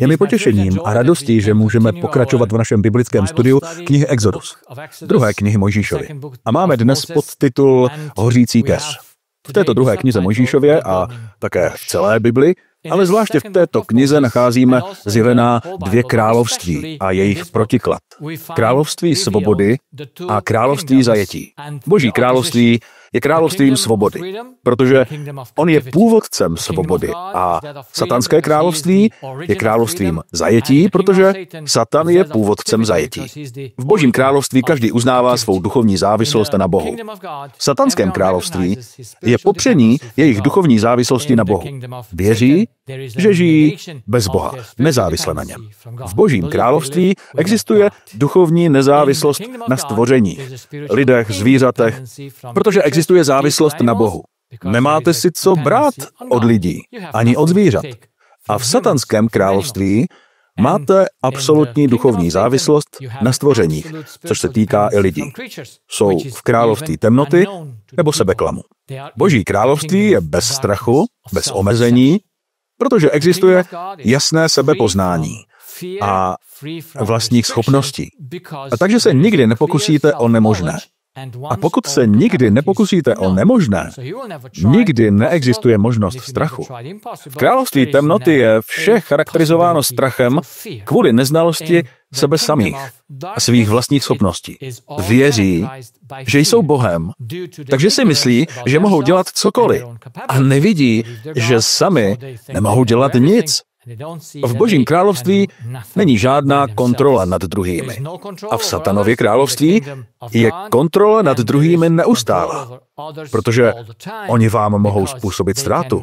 Je mi potěšením a radostí, že můžeme pokračovat v našem biblickém studiu knihy Exodus, druhé knihy Mojžíšovy. A máme dnes podtitul Hořící keř. V této druhé knize Mojžíšově a také v celé Bibli, ale zvláště v této knize nacházíme zjevená dvě království a jejich protiklad. Království svobody a království zajetí. Boží království je královstvím svobody, protože on je původcem svobody a satanské království je královstvím zajetí, protože Satan je původcem zajetí. V Božím království každý uznává svou duchovní závislost na Bohu. V satanském království je popření jejich duchovní závislosti na Bohu. Věří, že žijí bez Boha, nezávisle na něm. V Božím království existuje duchovní nezávislost na stvoření, lidech, zvířatech, protože existuje závislost na Bohu. Nemáte si co brát od lidí, ani od zvířat. A v satanském království máte absolutní duchovní závislost na stvořeních, což se týká i lidí. Jsou v království temnoty nebo sebeklamu. Boží království je bez strachu, bez omezení, protože existuje jasné sebepoznání a vlastních schopností. A takže se nikdy nepokusíte o nemožné. A pokud se nikdy nepokusíte o nemožné, nikdy neexistuje možnost strachu. V království temnoty je vše charakterizováno strachem kvůli neznalosti sebe samých a svých vlastních schopností. Věří, že jsou Bohem, takže si myslí, že mohou dělat cokoliv a nevidí, že sami nemohou dělat nic. V Božím království není žádná kontrola nad druhými. A v satanově království je kontrola nad druhými neustálá, protože oni vám mohou způsobit ztrátu.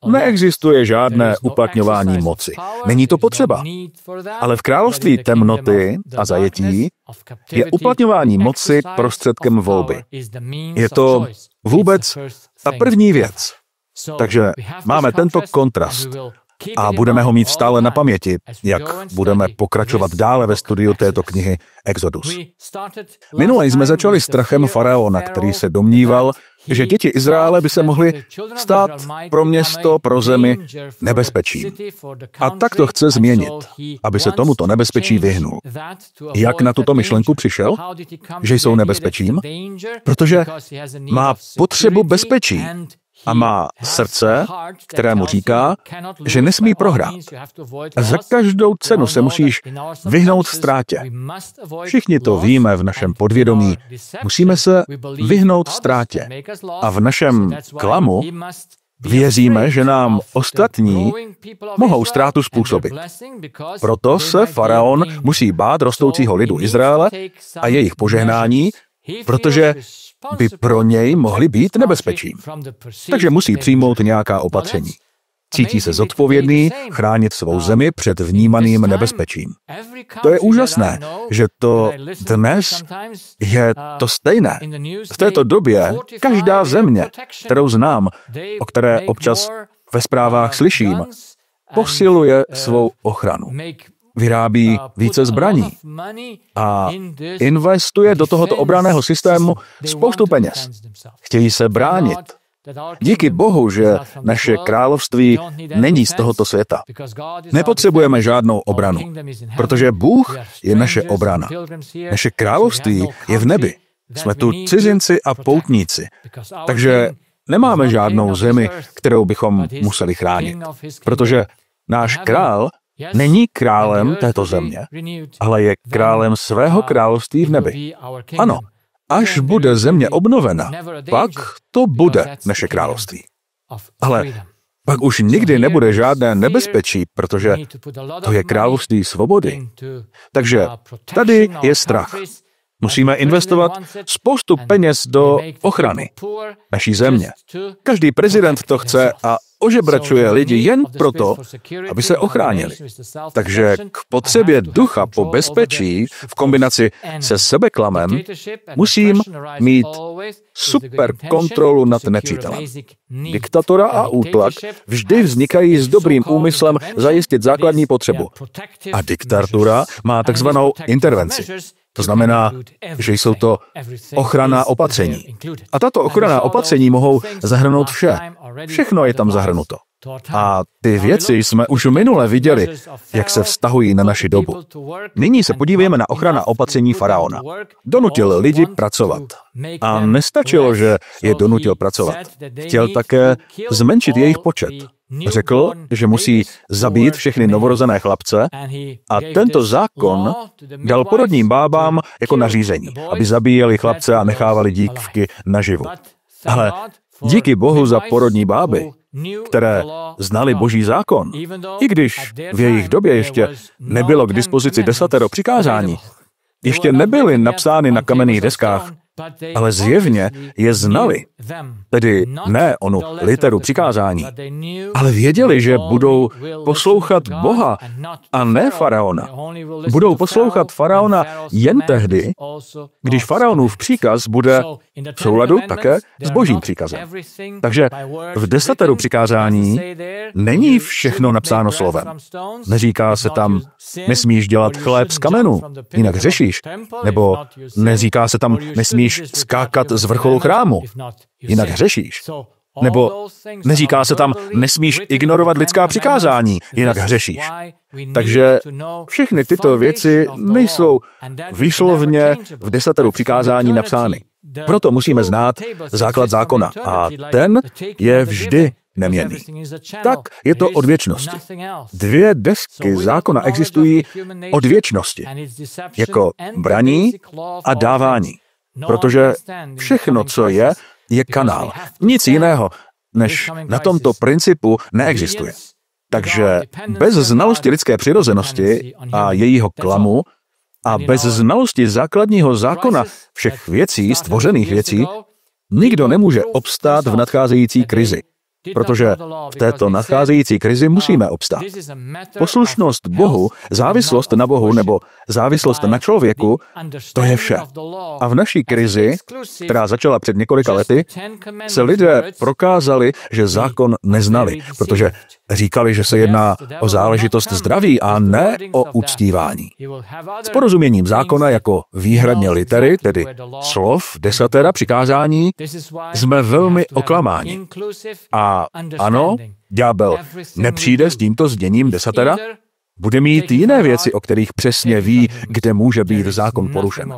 Neexistuje žádné uplatňování moci. Není to potřeba. Ale v království temnoty a zajetí je uplatňování moci prostředkem volby. Je to vůbec ta první věc. Takže máme tento kontrast. A budeme ho mít stále na paměti, jak budeme pokračovat dále ve studiu této knihy Exodus. Minule jsme začali strachem faraona, který se domníval, že děti Izraele by se mohly stát pro město, pro zemi nebezpečím. A tak to chce změnit, aby se tomuto nebezpečí vyhnul. Jak na tuto myšlenku přišel? Že jsou nebezpečím? Protože má potřebu bezpečí. A má srdce, kterému říká, že nesmí prohrát. A za každou cenu se musíš vyhnout ztrátě. Všichni to víme v našem podvědomí. Musíme se vyhnout ztrátě. A v našem klamu věříme, že nám ostatní mohou ztrátu způsobit. Proto se faraon musí bát rostoucího lidu Izraele a jejich požehnání, protože by pro něj mohly být nebezpečím. Takže musí přijmout nějaká opatření. Cítí se zodpovědný chránit svou zemi před vnímaným nebezpečím. To je úžasné, že to dnes je to stejné. V této době každá země, kterou znám, o které občas ve zprávách slyším, posiluje svou ochranu. Vyrábí více zbraní a investuje do tohoto obranného systému spoustu peněz. Chtějí se bránit. Díky Bohu, že naše království není z tohoto světa. Nepotřebujeme žádnou obranu, protože Bůh je naše obrana. Naše království je v nebi. Jsme tu cizinci a poutníci, takže nemáme žádnou zemi, kterou bychom museli chránit, protože náš král není králem této země, ale je králem svého království v nebi. Ano, až bude země obnovena, pak to bude naše království. Ale pak už nikdy nebude žádné nebezpečí, protože to je království svobody. Takže tady je strach. Musíme investovat spoustu peněz do ochrany naší země. Každý prezident to chce a ožebračuje lidi jen proto, aby se ochránili. Takže k potřebě ducha po bezpečí v kombinaci se sebeklamem musím mít super kontrolu nad nepřítelem. Diktatura a útlak vždy vznikají s dobrým úmyslem zajistit základní potřebu. A diktatura má takzvanou intervenci. To znamená, že jsou to ochranná opatření. A tato ochranná opatření mohou zahrnout vše. Všechno je tam zahrnuto. A ty věci jsme už minule viděli, jak se vztahují na naši dobu. Nyní se podívejme na ochranná opatření faraona. Donutil lidi pracovat. A nestačilo, že je donutil pracovat. Chtěl také zmenšit jejich počet. Řekl, že musí zabít všechny novorozené chlapce a tento zákon dal porodním bábám jako nařízení, aby zabíjeli chlapce a nechávali dívky naživu. Ale díky Bohu za porodní báby, které znali Boží zákon, i když v jejich době ještě nebylo k dispozici 10 přikázání, ještě nebyly napsány na kamenných deskách, ale zjevně je znali, tedy ne onu literu přikázání, ale věděli, že budou poslouchat Boha a ne faraona. Budou poslouchat faraona jen tehdy, když faraonův příkaz bude v souladu také s Božím příkazem. Takže v 10 přikázání není všechno napsáno slovem. Neříká se tam, nesmíš dělat chléb z kamenů, jinak hřešíš. Nebo neříká se tam, nesmíš skákat z vrcholu chrámu, jinak hřešíš. Nebo neříká se tam, nesmíš ignorovat lidská přikázání, jinak hřešíš. Takže všechny tyto věci nejsou výslovně v 10 přikázání napsány. Proto musíme znát základ zákona a ten je vždy neměnný. Tak je to od věčnosti. 2 desky zákona existují od věčnosti, jako braní a dávání. Protože všechno, co je kanál. Nic jiného, než na tomto principu neexistuje. Takže bez znalosti lidské přirozenosti a jejího klamu a bez znalosti základního zákona všech věcí, stvořených věcí, nikdo nemůže obstát v nadcházející krizi. Protože v této nadcházející krizi musíme obstát. Poslušnost Bohu, závislost na Bohu nebo závislost na člověku, to je vše. A v naší krizi, která začala před několika lety, se lidé prokázali, že zákon neznali, protože říkali, že se jedná o záležitost zdraví a ne o uctívání. S porozuměním zákona jako výhradně litery, tedy slov, 10 přikázání, jsme velmi oklamáni. A ano, ďábel nepřijde s tímto zněním 10, bude mít jiné věci, o kterých přesně ví, kde může být zákon porušen.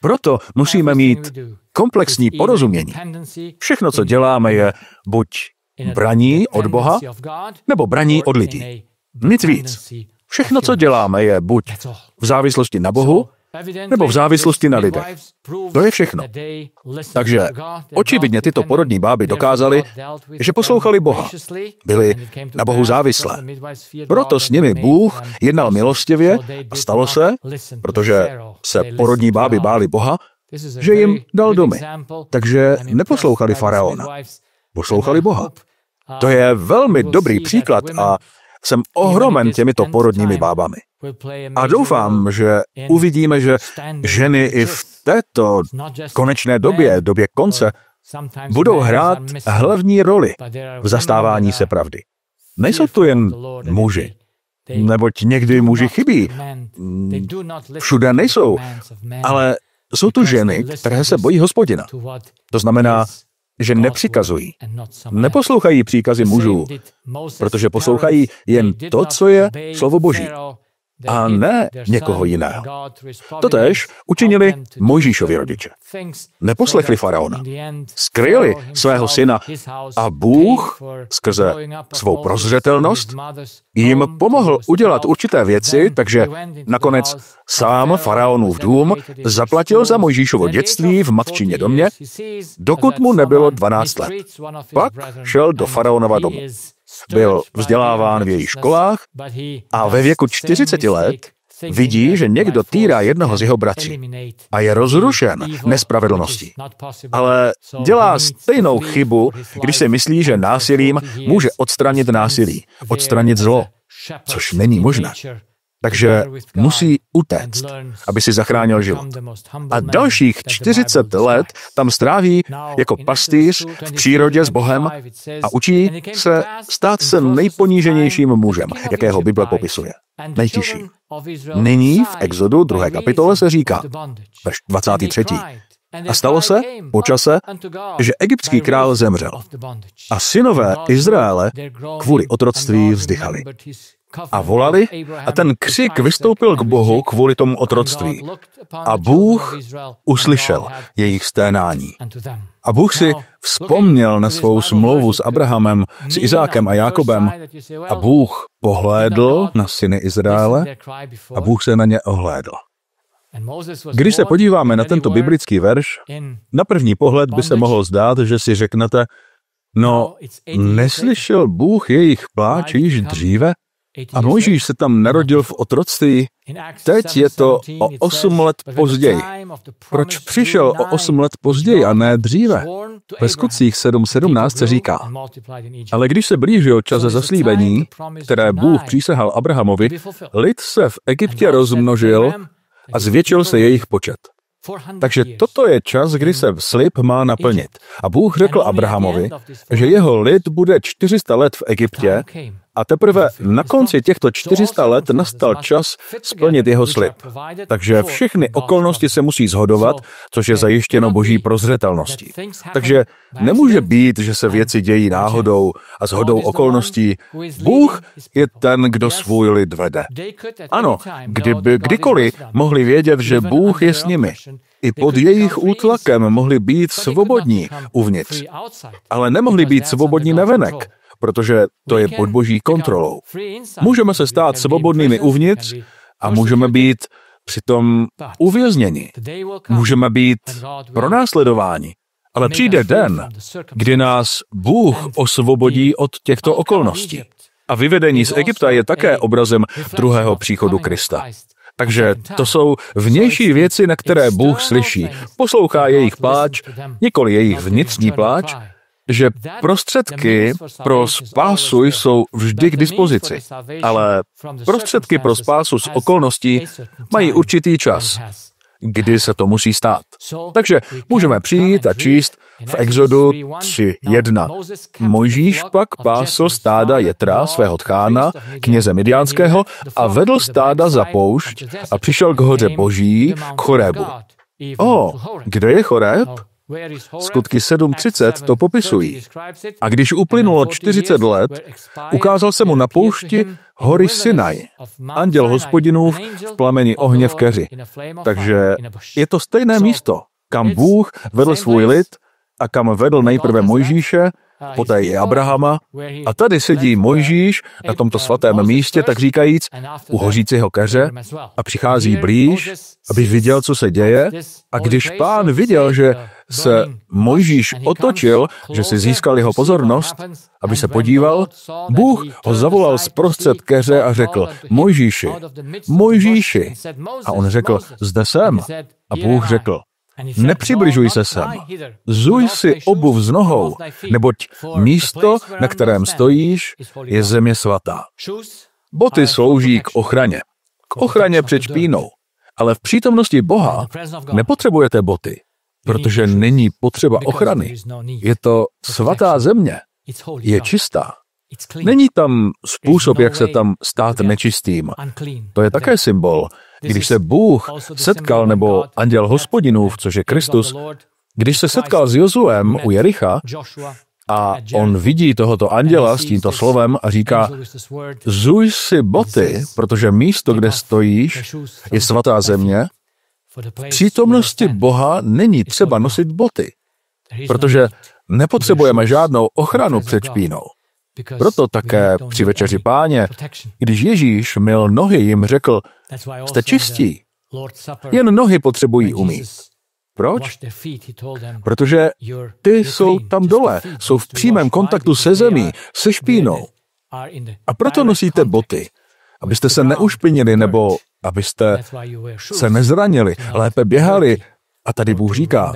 Proto musíme mít komplexní porozumění. Všechno, co děláme, je buď braní od Boha, nebo braní od lidí. Nic víc. Všechno, co děláme, je buď v závislosti na Bohu, nebo v závislosti na lidech. To je všechno. Takže očividně tyto porodní báby dokázaly, že poslouchali Boha. Byli na Bohu závislé. Proto s nimi Bůh jednal milostivě a stalo se, protože se porodní báby báli Boha, že jim dal domy. Takže neposlouchali faraona. Poslouchali Boha. To je velmi dobrý příklad a jsem ohromen těmito porodními bábami. A doufám, že uvidíme, že ženy i v této konečné době konce, budou hrát hlavní roli v zastávání se pravdy. Nejsou to jen muži, neboť někdy muži chybí. Všude nejsou, ale jsou tu ženy, které se bojí Hospodina. To znamená, že nepřikazují. Neposlouchají příkazy mužů, protože poslouchají jen to, co je slovo Boží, a ne někoho jiného. Totéž učinili Mojžíšovi rodiče. Neposlechli faraona. Skryli svého syna a Bůh skrze svou prozřetelnost jim pomohl udělat určité věci, takže nakonec sám faraonův dům zaplatil za Mojžíšovo dětství v matčině domě, dokud mu nebylo 12 let. Pak šel do faraonova domu. Byl vzděláván v jejich školách a ve věku 40 let vidí, že někdo týrá jednoho z jeho bratří a je rozrušen nespravedlností. Ale dělá stejnou chybu, když si myslí, že násilím může odstranit násilí, odstranit zlo, což není možné. Takže musí utéct, aby si zachránil život. A dalších 40 let tam stráví jako pastýř v přírodě s Bohem a učí se stát se nejponíženějším mužem, jakého Bible popisuje. Nejtižší. Nyní v Exodu 2. kapitole se říká, verš 23. A stalo se po čase, že egyptský král zemřel. A synové Izraele kvůli otroctví vzdychali. A volali a ten křik vystoupil k Bohu kvůli tomu otroctví. A Bůh uslyšel jejich sténání. A Bůh si vzpomněl na svou smlouvu s Abrahamem, s Izákem a Jákobem. A Bůh pohlédl na syny Izraele a Bůh se na ně ohlédl. Když se podíváme na tento biblický verš, na první pohled by se mohlo zdát, že si řeknete, no, neslyšel Bůh jejich pláč již dříve? A Mojžíš se tam narodil v otroctví. Teď je to o 8 let později. Proč přišel o 8 let později a ne dříve? Ve Skutcích 7:17 se říká, ale když se blížil čas zaslíbení, které Bůh přísahal Abrahamovi, lid se v Egyptě rozmnožil a zvětšil se jejich počet. Takže toto je čas, kdy se slib má naplnit. A Bůh řekl Abrahamovi, že jeho lid bude 400 let v Egyptě a teprve na konci těchto 400 let nastal čas splnit jeho slib. Takže všechny okolnosti se musí shodovat, což je zajištěno Boží prozřetelností. Takže nemůže být, že se věci dějí náhodou a shodou okolností. Bůh je ten, kdo svůj lid vede. Ano, kdykoliv mohli vědět, že Bůh je s nimi. I pod jejich útlakem mohli být svobodní uvnitř, ale nemohli být svobodní navenek, protože to je pod Boží kontrolou. Můžeme se stát svobodnými uvnitř a můžeme být přitom uvězněni. Můžeme být pronásledováni. Ale přijde den, kdy nás Bůh osvobodí od těchto okolností. A vyvedení z Egypta je také obrazem druhého příchodu Krista. Takže to jsou vnější věci, na které Bůh slyší. Poslouchá jejich pláč, nikoli jejich vnitřní pláč, že prostředky pro spásu jsou vždy k dispozici, ale prostředky pro spásu z okolností mají určitý čas, kdy se to musí stát. Takže můžeme přijít a číst v Exodu 3:1. Mojžíš pak pásl stáda Jetra, svého tchána, kněze Midiánského, a vedl stáda za poušť a přišel k hoře Boží, k Chorébu. Kde je Choreb? Skutky 7:30 to popisují. A když uplynulo 40 let, ukázal se mu na poušti hory Sinaj, anděl Hospodinův v plameni ohně v keři. Takže je to stejné místo, kam Bůh vedl svůj lid a kam vedl nejprve Mojžíše, poté i Abrahama. A tady sedí Mojžíš na tomto svatém místě, tak říkajíc, u hořícího keře a přichází blíž, aby viděl, co se děje. A když Pán viděl, že se Mojžíš otočil, že si získal jeho pozornost, aby se podíval, Bůh ho zavolal zprostřed keře a řekl, Mojžíši, Mojžíši. A on řekl, zde jsem. A Bůh řekl, nepřibližuj se sem, zuj si obuv z nohou, neboť místo, na kterém stojíš, je země svatá. Boty slouží k ochraně před špínou, ale v přítomnosti Boha nepotřebujete boty, protože není potřeba ochrany. Je to svatá země, je čistá. Není tam způsob, jak se tam stát nečistým. To je také symbol. Když se Bůh setkal, nebo anděl Hospodinův, což je Kristus, když se setkal s Jozuem u Jericha a on vidí tohoto anděla s tímto slovem a říká, zuj si boty, protože místo, kde stojíš, je svatá země, v přítomnosti Boha není třeba nosit boty, protože nepotřebujeme žádnou ochranu před špínou. Proto také při večeři Páně, když Ježíš myl nohy, jim řekl, jste čistí, jen nohy potřebují umýt. Proč? Protože ty jsou tam dole, jsou v přímém kontaktu se zemí, se špínou. A proto nosíte boty, abyste se neušpinili nebo abyste se nezranili, lépe běhali. A tady Bůh říká,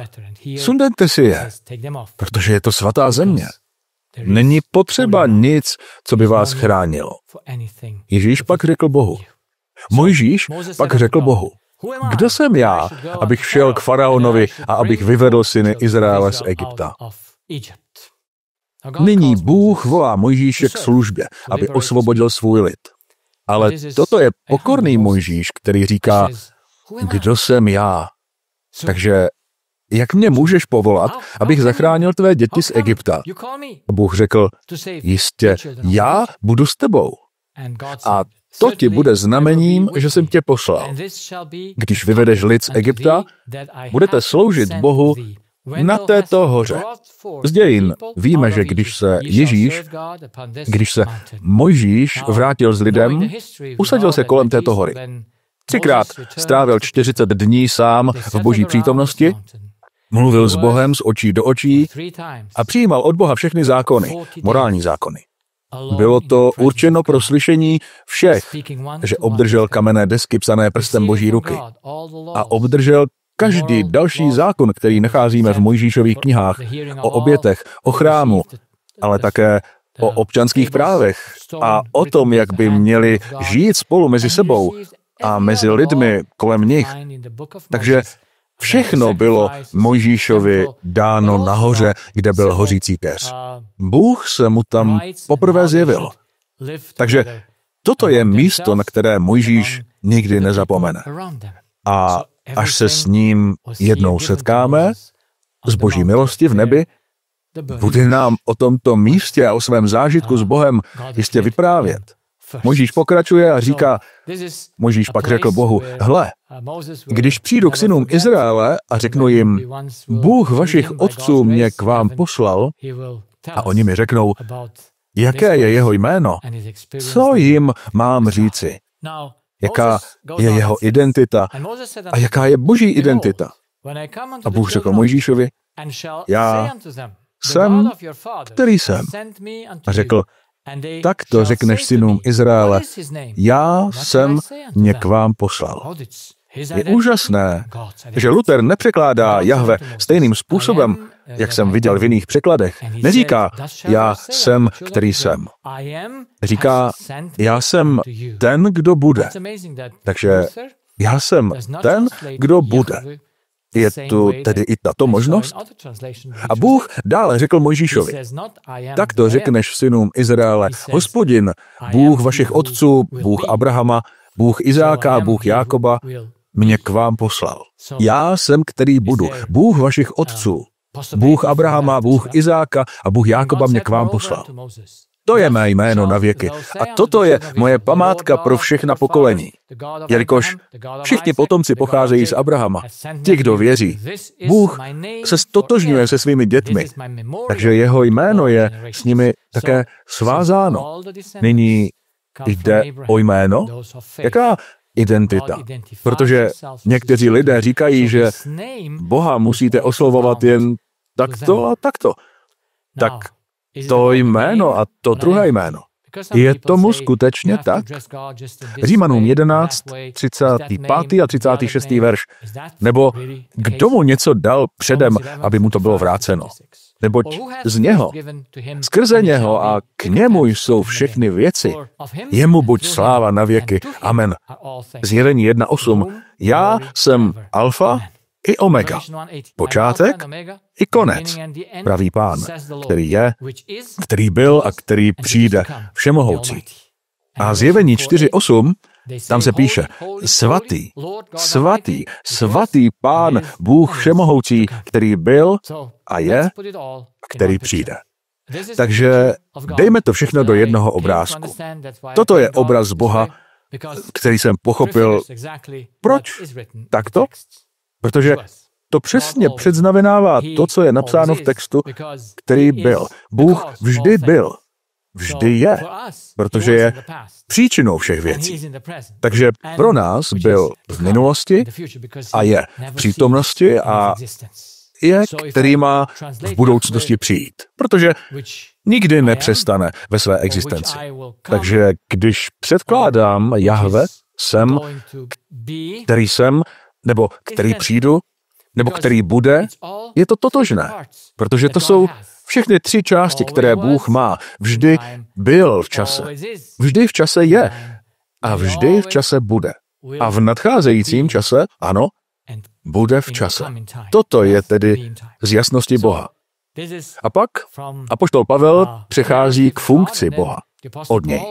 sundejte si je, protože je to svatá země. Není potřeba nic, co by vás chránilo. Ježíš pak řekl Bohu. Mojžíš pak řekl Bohu, kdo jsem já, abych šel k faraonovi a abych vyvedl syny Izraele z Egypta. Nyní Bůh volá Mojžíše k službě, aby osvobodil svůj lid. Ale toto je pokorný Mojžíš, který říká, kdo jsem já. Takže jak mě můžeš povolat, abych zachránil tvé děti z Egypta? Bůh řekl, jistě, já budu s tebou. A to ti bude znamením, že jsem tě poslal. Když vyvedeš lid z Egypta, budete sloužit Bohu na této hoře. Z dějin víme, že když se Mojžíš vrátil s lidem, usadil se kolem této hory. 3krát strávil 40 dní sám v Boží přítomnosti, mluvil s Bohem z očí do očí a přijímal od Boha všechny zákony, morální zákony. Bylo to určeno pro slyšení všech, že obdržel kamenné desky psané prstem Boží ruky a obdržel každý další zákon, který nacházíme v Mojžíšových knihách, o obětech, o chrámu, ale také o občanských právech a o tom, jak by měli žít spolu mezi sebou a mezi lidmi kolem nich. Takže všechno bylo Mojžíšovi dáno nahoře, kde byl hořící keř. Bůh se mu tam poprvé zjevil. Takže toto je místo, na které Mojžíš nikdy nezapomene. A až se s ním jednou setkáme, z Boží milosti v nebi, bude nám o tomto místě a o svém zážitku s Bohem jistě vyprávět. Mojžíš pokračuje a říká, Mojžíš pak řekl Bohu, hle, když přijdu k synům Izraele a řeknu jim, Bůh vašich otců mě k vám poslal, a oni mi řeknou, jaké je jeho jméno, co jim mám říci, jaká je jeho identita a jaká je Boží identita. A Bůh řekl Mojžíšovi, já jsem, který jsem. A řekl, tak to řekneš synům Izraele, já jsem mě k vám poslal. Je úžasné, že Luther nepřekládá Jahve stejným způsobem, jak jsem viděl v jiných překladech. Neříká, já jsem, který jsem. Říká, já jsem ten, kdo bude. Takže já jsem ten, kdo bude. Je tu tedy i tato možnost? A Bůh dále řekl Mojžíšovi, tak to řekneš synům Izraele, Hospodin, Bůh vašich otců, Bůh Abrahama, Bůh Izáka, Bůh Jákoba, mě k vám poslal. Já jsem, který budu, Bůh vašich otců, Bůh Abrahama, Bůh Izáka a Bůh Jákoba mě k vám poslal. To je mé jméno na věky. A toto je moje památka pro všechna pokolení. Jelikož všichni potomci pocházejí z Abrahama. Ti, kdo věří. Bůh se stotožňuje se svými dětmi. Takže jeho jméno je s nimi také svázáno. Nyní jde o jméno? Jaká identita? Protože někteří lidé říkají, že Boha musíte oslovovat jen takto a takto. Tak to jméno a to druhé jméno. Je tomu skutečně tak? Římanům 11, 35. a 36. verš. Nebo kdo mu něco dal předem, aby mu to bylo vráceno? Neboť z něho, skrze něho a k němu jsou všechny věci. Jemu buď sláva na věky. Amen. Zjevení 1.8. Já jsem alfa i omega. Počátek i konec, pravý Pán, který je, který byl a který přijde, všemohoucí. A Zjevení 4.8, tam se píše, svatý, svatý, svatý Pán, Bůh všemohoucí, který byl a je a který přijde. Takže dejme to všechno do jednoho obrázku. Toto je obraz Boha, který jsem pochopil. Proč takto? Protože to přesně předznamenává to, co je napsáno v textu, který byl. Bůh vždy byl, vždy je, protože je příčinou všech věcí. Takže pro nás byl v minulosti a je v přítomnosti a je, který má v budoucnosti přijít, protože nikdy nepřestane ve své existenci. Takže když předkládám Jahve, jsem, který jsem, nebo který přijdu, nebo který bude, je to totožné, protože to jsou všechny tři části, které Bůh má. Vždy byl v čase, vždy v čase je a vždy v čase bude. A v nadcházejícím čase, ano, bude v čase. Toto je tedy z jasnosti Boha. A pak apoštol Pavel přechází k funkci Boha. od něj.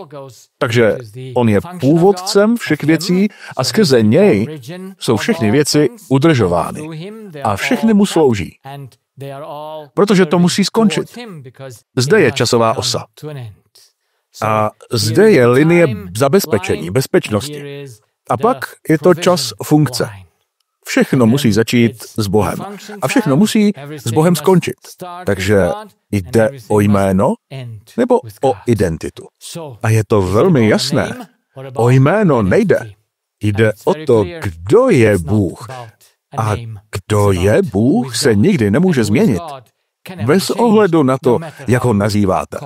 Takže on je původcem všech věcí a skrze něj jsou všechny věci udržovány. A všechny mu slouží. Protože to musí skončit. Zde je časová osa. A zde je linie zabezpečení, bezpečnosti. A pak je to čas funkce. Všechno musí začít s Bohem. A všechno musí s Bohem skončit. Takže jde o jméno nebo o identitu. A je to velmi jasné. O jméno nejde. Jde o to, kdo je Bůh. A kdo je Bůh, se nikdy nemůže změnit. Bez ohledu na to, jak ho nazýváte.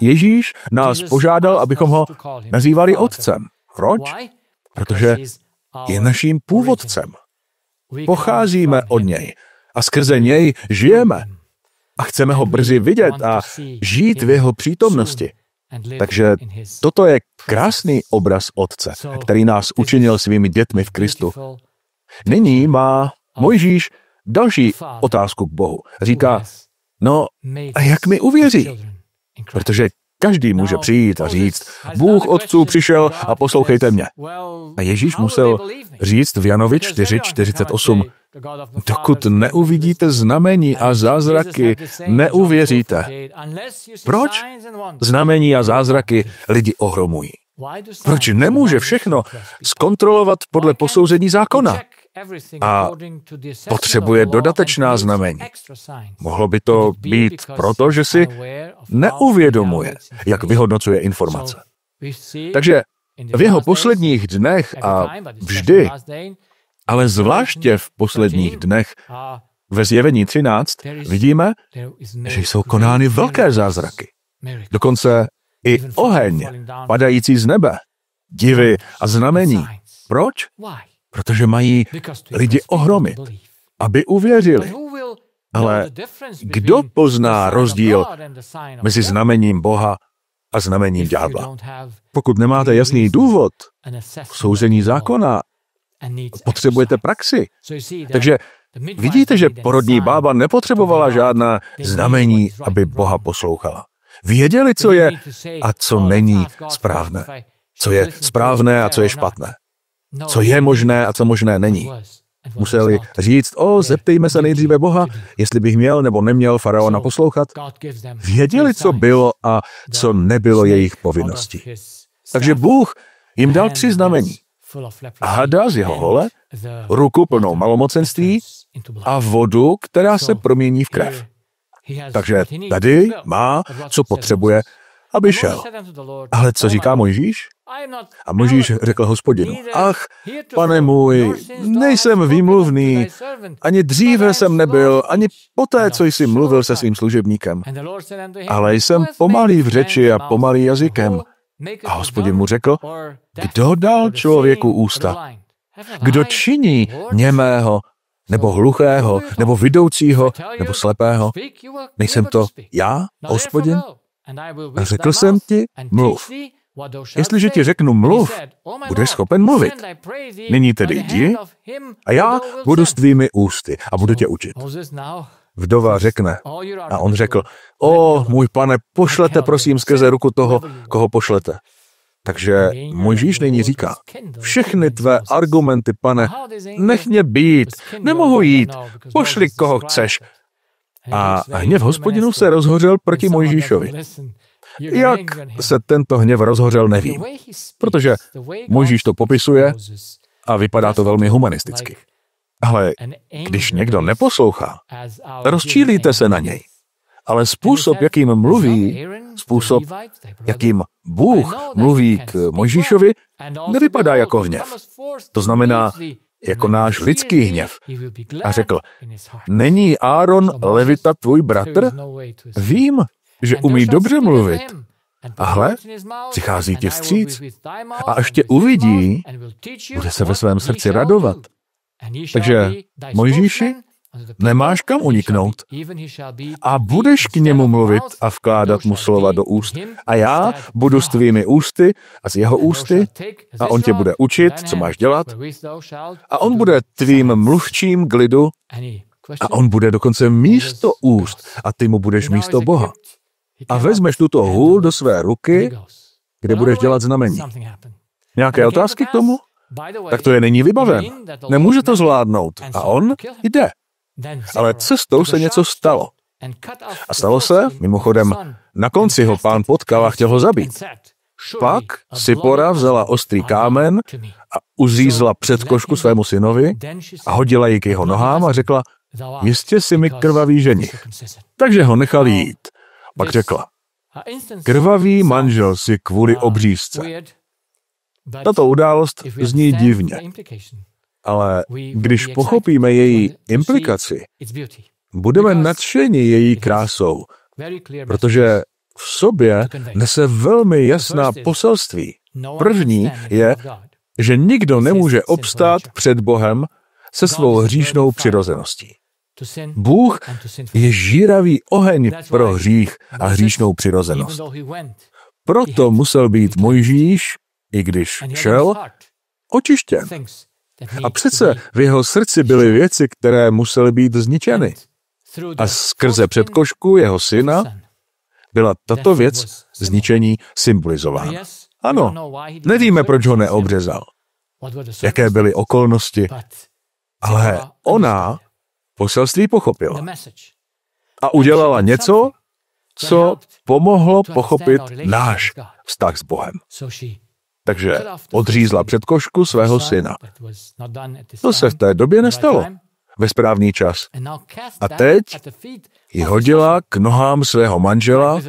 Ježíš nás požádal, abychom ho nazývali Otcem. Proč? Protože je naším původcem. Pocházíme od něj a skrze něj žijeme. A chceme ho brzy vidět a žít v jeho přítomnosti. Takže toto je krásný obraz Otce, který nás učinil svými dětmi v Kristu. Nyní má Mojžíš další otázku k Bohu. Říká, no a jak mi uvěří? Protože každý může přijít a říct, Bůh otců přišel a poslouchejte mě. A Ježíš musel říct v Janovi 4:48, dokud neuvidíte znamení a zázraky, neuvěříte. Proč? Znamení a zázraky lidi ohromují. Proč nemůže všechno zkontrolovat podle posouzení zákona? A potřebuje dodatečná znamení. Mohlo by to být proto, že si neuvědomuje, jak vyhodnocuje informace. Takže v jeho posledních dnech a vždy, ale zvláště v posledních dnech, ve Zjevení 13 vidíme, že jsou konány velké zázraky. Dokonce i oheň padající z nebe, divy a znamení. Proč? Protože mají lidi ohromit, aby uvěřili. Ale kdo pozná rozdíl mezi znamením Boha a znamením ďábla? Pokud nemáte jasný důvod v souzení zákona, potřebujete praxi. Takže vidíte, že porodní bába nepotřebovala žádná znamení, aby Boha poslouchala. Věděli, co je a co není správné. Co je správné a co je špatné. Co je možné a co možné není. Museli říct, zeptejme se nejdříve Boha, jestli bych měl nebo neměl faraona poslouchat. Věděli, co bylo a co nebylo jejich povinností. Takže Bůh jim dal 3 znamení. Hada z jeho hole, ruku plnou malomocenství a vodu, která se promění v krev. Takže tady má, co potřebuje, aby šel. Ale co říká Mojžíš? A Mojžíš řekl Hospodinu, ach, pane můj, nejsem výmluvný, ani dříve jsem nebyl, ani poté, co jsi mluvil se svým služebníkem. Ale jsem pomalý v řeči a pomalý jazykem. A Hospodin mu řekl, kdo dal člověku ústa? Kdo činí němého, nebo hluchého, nebo vidoucího, nebo slepého? Nejsem to já, Hospodin? A řekl jsem ti, mluv. Jestliže ti řeknu mluv, budeš schopen mluvit. Nyní tedy jdi a já budu s tvými ústy a budu tě učit. Vdova řekne a on řekl, můj pane, pošlete prosím skrze ruku toho, koho pošlete. Takže Mojžíš nyní říká, všechny tvé argumenty, pane, nech mě být, nemohu jít, pošli koho chceš. A hněv Hospodinu se rozhořel proti Mojžíšovi. Jak se tento hněv rozhořel, nevím. Protože Mojžíš to popisuje a vypadá to velmi humanisticky. Ale když někdo neposlouchá, rozčílíte se na něj. Ale způsob, jakým mluví, způsob, jakým Bůh mluví k Mojžíšovi, nevypadá jako hněv. To znamená, jako náš lidský hněv. A řekl, není Áron Levita tvůj bratr? Vím, že umí dobře mluvit. A hle, přichází ti vstříc a až tě uvidí, bude se ve svém srdci radovat. Takže Mojžíši, nemáš kam uniknout. A budeš k němu mluvit a vkládat mu slova do úst. A já budu s tvými ústy a s jeho ústy a on tě bude učit, co máš dělat. A on bude tvým mluvčím k lidu a on bude dokonce místo úst a ty mu budeš místo Boha. a vezmeš tuto hůl do své ruky, kde budeš dělat znamení. Nějaké otázky k tomu? Tak to je není vybaven. Nemůže to zvládnout. A on jde. Ale cestou se něco stalo. A stalo se, mimochodem, na konci ho Pán potkal a chtěl ho zabít. Pak Sipora vzala ostrý kámen a uřízla předkošku svému synovi a hodila ji k jeho nohám a řekla, jistě si mi krvavý ženich. Takže ho nechal jít. Pak řekla, krvavý manžel si kvůli obřízce. Tato událost zní divně, ale když pochopíme její implikaci, budeme nadšeni její krásou, protože v sobě nese velmi jasná poselství. První je, že nikdo nemůže obstát před Bohem se svou hříšnou přirozeností. Bůh je žíravý oheň pro hřích a hříšnou přirozenost. Proto musel být Mojžíš, i když šel, očištěn. A přece v jeho srdci byly věci, které musely být zničeny. A skrze předkošku jeho syna byla tato věc zničení symbolizována. Ano, nevíme, proč ho neobřezal. Jaké byly okolnosti, ale ona poselství pochopila. A udělala něco, co pomohlo pochopit náš vztah s Bohem. Takže odřízla předkošku svého syna. To se v té době nestalo ve správný čas. A teď ji hodila k nohám svého manžela,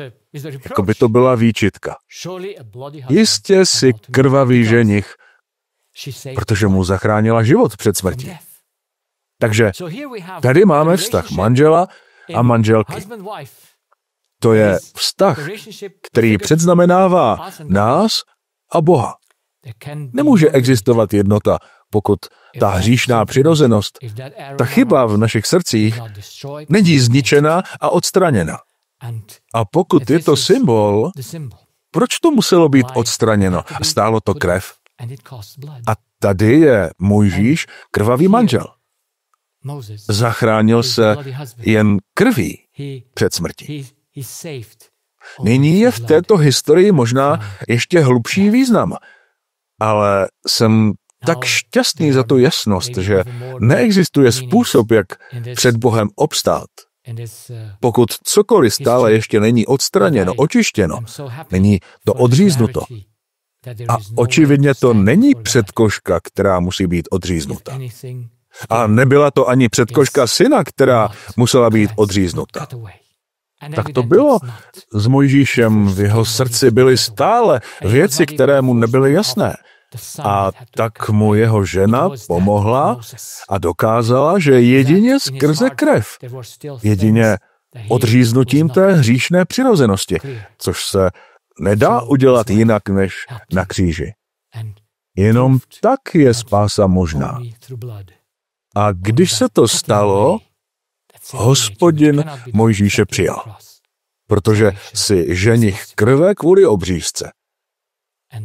jako by to byla výčitka. Jistě si krvavý ženich, protože mu zachránila život před smrtí. Takže tady máme vztah manžela a manželky. To je vztah, který předznamenává nás a Boha. Nemůže existovat jednota, pokud ta hříšná přirozenost, ta chyba v našich srdcích není zničena a odstraněna. A pokud je to symbol, proč to muselo být odstraněno? Stálo to krev. A tady je Mojžíš krvavý manžel. Zachránil se jen krví před smrtí. Nyní je v této historii možná ještě hlubší význam, ale jsem tak šťastný za tu jasnost, že neexistuje způsob, jak před Bohem obstát. Pokud cokoliv stále ještě není odstraněno, očištěno, není to odříznuto. A očividně to není předkoška, která musí být odříznuta. A nebyla to ani předkoška syna, která musela být odříznuta. Tak to bylo s Mojžíšem, v jeho srdci byly stále věci, které mu nebyly jasné. A tak mu jeho žena pomohla a dokázala, že jedině skrze krev, jedině odříznutím té hříšné přirozenosti, což se nedá udělat jinak než na kříži. Jenom tak je spása možná. A když se to stalo, Hospodin Mojžíše přijal, protože si ženich krve kvůli obřízce.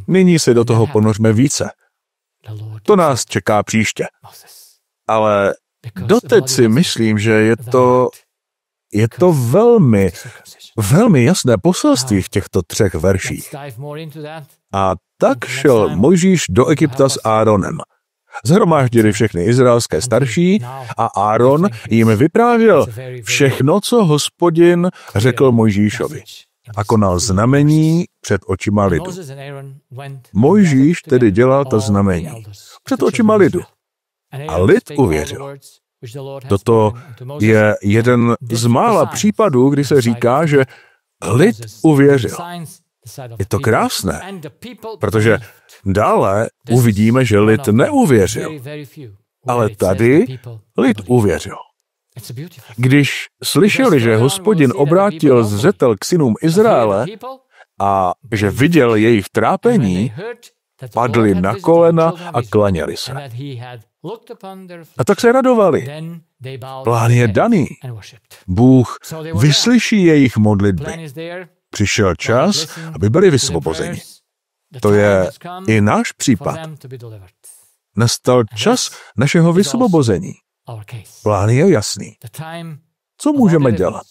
Nyní se do toho ponořme více. To nás čeká příště. Ale doteď si myslím, že je to velmi jasné poselství v těchto 3 verších. A tak šel Mojžíš do Egypta s Áronem. Zhromáždili všechny izraelské starší a Áron jim vyprávěl všechno, co Hospodin řekl Mojžíšovi. A konal znamení před očima lidu. Mojžíš tedy dělal ta znamení před očima lidu. A lid uvěřil. Toto je jeden z mála případů, kdy se říká, že lid uvěřil. Je to krásné, protože dále uvidíme, že lid neuvěřil. Ale tady lid uvěřil. Když slyšeli, že Hospodin obrátil zřetel k synům Izraele a že viděl jejich trápení, padli na kolena a klaněli se. A tak se radovali. Plán je daný. Bůh vyslyší jejich modlitby. Přišel čas, aby byli vysvobozeni. To je i náš případ. Nastal čas našeho vysvobození. Plán je jasný. Co můžeme dělat?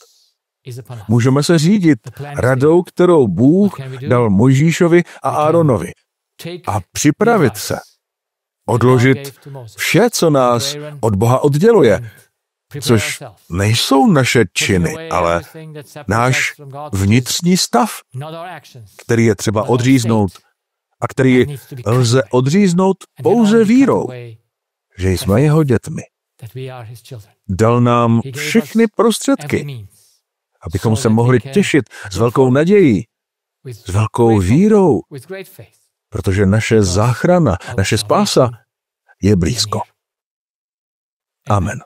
Můžeme se řídit radou, kterou Bůh dal Mojžíšovi a Áronovi a připravit se, odložit vše, co nás od Boha odděluje, což nejsou naše činy, ale náš vnitřní stav, který je třeba odříznout a který lze odříznout pouze vírou, že jsme jeho dětmi. Dal nám všechny prostředky, abychom se mohli těšit s velkou nadějí, s velkou vírou, protože naše záchrana, naše spása je blízko. Amen.